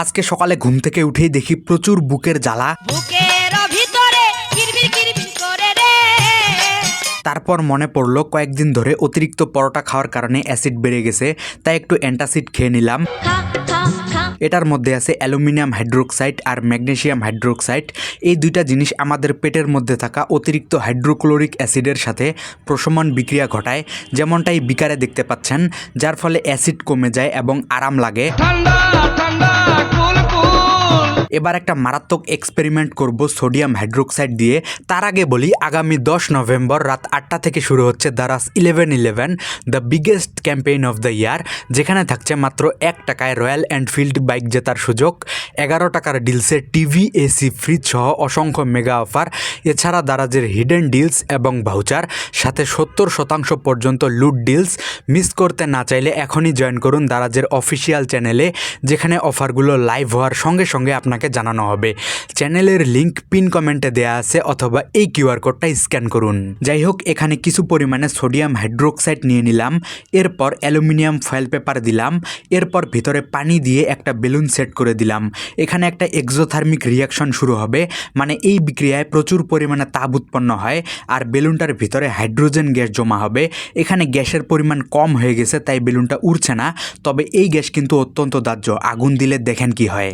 আজকে সকালে ঘুম থেকে উঠেই দেখি প্রচুর বুকের জ্বালা। তারপর মনে পড়লো কয়েকদিন ধরে অতিরিক্ত পরোটা খাওয়ার কারণে অ্যাসিড বেড়ে গেছে, তাই একটু অ্যান্টাসিড খেয়ে নিলাম। এটার মধ্যে আছে অ্যালুমিনিয়াম হাইড্রোক্সাইড আর ম্যাগনেসিয়াম হাইড্রোক্সাইড। এই দুইটা জিনিস আমাদের পেটের মধ্যে থাকা অতিরিক্ত হাইড্রোক্লোরিক অ্যাসিডের সাথে প্রশমন বিক্রিয়া ঘটায়, যেমনটাই বিকারে দেখতে পাচ্ছেন, যার ফলে অ্যাসিড কমে যায় এবং আরাম লাগে। এবার একটা মারাত্মক এক্সপেরিমেন্ট করব সোডিয়াম হাইড্রোক্সাইড দিয়ে। তার আগে বলি, আগামী 10 নভেম্বর রাত 8টা থেকে শুরু হচ্ছে দারাস 1111, the biggest campaign of the year, যেখানে থাকছে মাত্র 1 টাকায় রয়্যাল এনফিল্ড বাইক জেতার সুযোগ, 11 টাকার ডিলসে টিভি, এসি, ফ্রিজ সহ অসংখ্য মেগা অফার, এছাড়া দারাজের হিডেন ডিলস এবং ভাউচার, সাথে 70% পর্যন্ত লুট ডিলস। মিস করতে না চাইলে এখনই জয়েন করুন দারাজের অফিসিয়াল চ্যানেলে, যেখানে অফারগুলো লাইভ হওয়ার সঙ্গে সঙ্গে আপনাকে জানানো হবে। চ্যানেলের লিংক পিন কমেন্টে দেয়া আছে, অথবা এই কিউআর কোডটা স্ক্যান করুন। যাই হোক, এখানে কিছু পরিমাণে সোডিয়াম হাইড্রোক্সাইড নিয়ে নিলাম, এরপর অ্যালুমিনিয়াম ফয়েল পেপার দিলাম, এরপর ভিতরে পানি দিয়ে একটা বেলুন সেট করে দিলাম। এখানে একটা এক্সোথার্মিক রিয়াকশন শুরু হবে, মানে এই বিক্রিয়ায় প্রচুর পরিমাণে তাপ উৎপন্ন হয় আর বেলুনটার ভিতরে হাইড্রোজেন গ্যাস জমা হবে। এখানে গ্যাসের পরিমাণ কম হয়ে গেছে, তাই বেলুনটা উড়ছে না, তবে এই গ্যাস কিন্তু অত্যন্ত দাহ্য, আগুন দিলে দেখেন কি হয়।